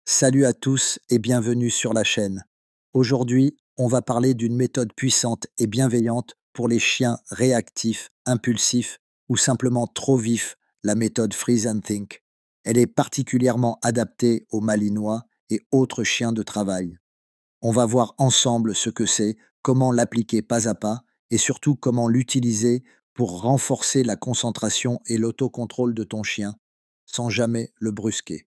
Salut à tous et bienvenue sur la chaîne. Aujourd'hui, on va parler d'une méthode puissante et bienveillante pour les chiens réactifs, impulsifs ou simplement trop vifs, la méthode Freeze and Think. Elle est particulièrement adaptée aux Malinois et autres chiens de travail. On va voir ensemble ce que c'est, comment l'appliquer pas à pas et surtout comment l'utiliser pour renforcer la concentration et l'autocontrôle de ton chien sans jamais le brusquer.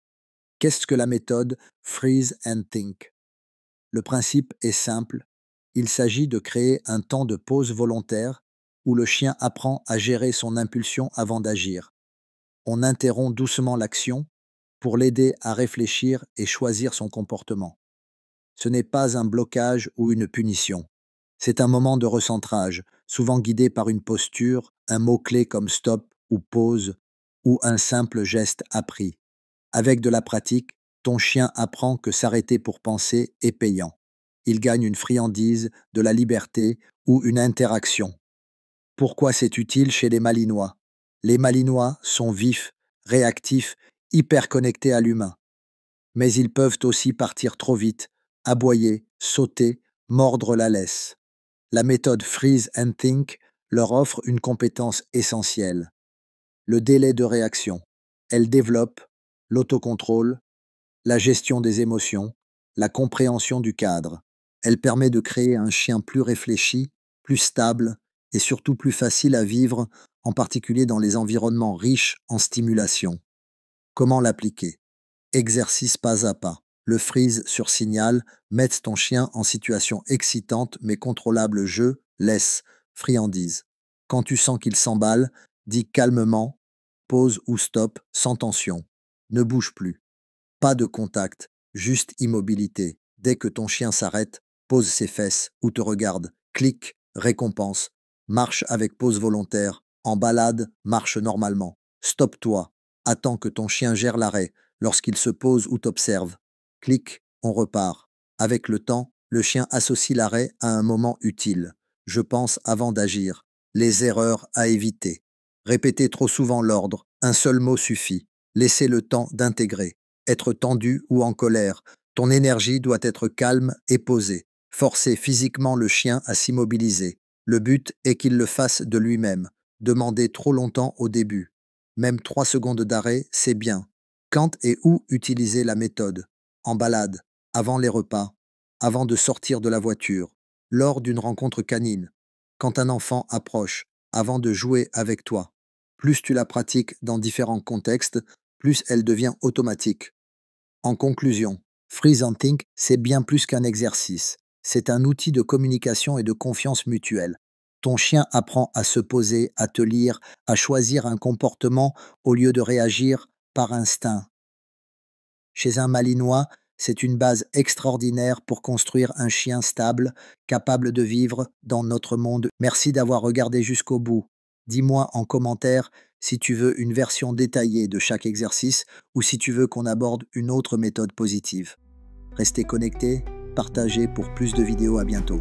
Qu'est-ce que la méthode Freeze and Think? Le principe est simple. Il s'agit de créer un temps de pause volontaire où le chien apprend à gérer son impulsion avant d'agir. On interrompt doucement l'action pour l'aider à réfléchir et choisir son comportement. Ce n'est pas un blocage ou une punition. C'est un moment de recentrage, souvent guidé par une posture, un mot-clé comme stop ou pause, ou un simple geste appris. Avec de la pratique, ton chien apprend que s'arrêter pour penser est payant. Il gagne une friandise, de la liberté ou une interaction. Pourquoi c'est utile chez les Malinois? Les Malinois sont vifs, réactifs, hyper connectés à l'humain. Mais ils peuvent aussi partir trop vite, aboyer, sauter, mordre la laisse. La méthode Freeze and Think leur offre une compétence essentielle: le délai de réaction. Elle développe l'autocontrôle, la gestion des émotions, la compréhension du cadre. Elle permet de créer un chien plus réfléchi, plus stable et surtout plus facile à vivre, en particulier dans les environnements riches en stimulation. Comment l'appliquer? Exercice pas à pas. Le freeze sur signal, mettre ton chien en situation excitante mais contrôlable, jeu, laisse, friandise. Quand tu sens qu'il s'emballe, dis calmement, pause ou stop, sans tension. Ne bouge plus. Pas de contact, juste immobilité. Dès que ton chien s'arrête, pose ses fesses ou te regarde. Clique, récompense. Marche avec pause volontaire. En balade, marche normalement. Stoppe-toi. Attends que ton chien gère l'arrêt lorsqu'il se pose ou t'observe. Clique, on repart. Avec le temps, le chien associe l'arrêt à un moment utile. Je pense avant d'agir. Les erreurs à éviter. Répéter trop souvent l'ordre. Un seul mot suffit. Laissez le temps d'intégrer. Être tendu ou en colère. Ton énergie doit être calme et posée. Forcer physiquement le chien à s'immobiliser. Le but est qu'il le fasse de lui-même. Demander trop longtemps au début. Même 3 secondes d'arrêt, c'est bien. Quand et où utiliser la méthode? En balade, avant les repas, avant de sortir de la voiture, lors d'une rencontre canine, quand un enfant approche, avant de jouer avec toi. Plus tu la pratiques dans différents contextes, plus elle devient automatique. En conclusion, Freeze and Think, c'est bien plus qu'un exercice. C'est un outil de communication et de confiance mutuelle. Ton chien apprend à se poser, à te lire, à choisir un comportement au lieu de réagir par instinct. Chez un Malinois, c'est une base extraordinaire pour construire un chien stable, capable de vivre dans notre monde. Merci d'avoir regardé jusqu'au bout. Dis-moi en commentaire si tu veux une version détaillée de chaque exercice ou si tu veux qu'on aborde une autre méthode positive. Restez connectés, partagez pour plus de vidéos, à bientôt.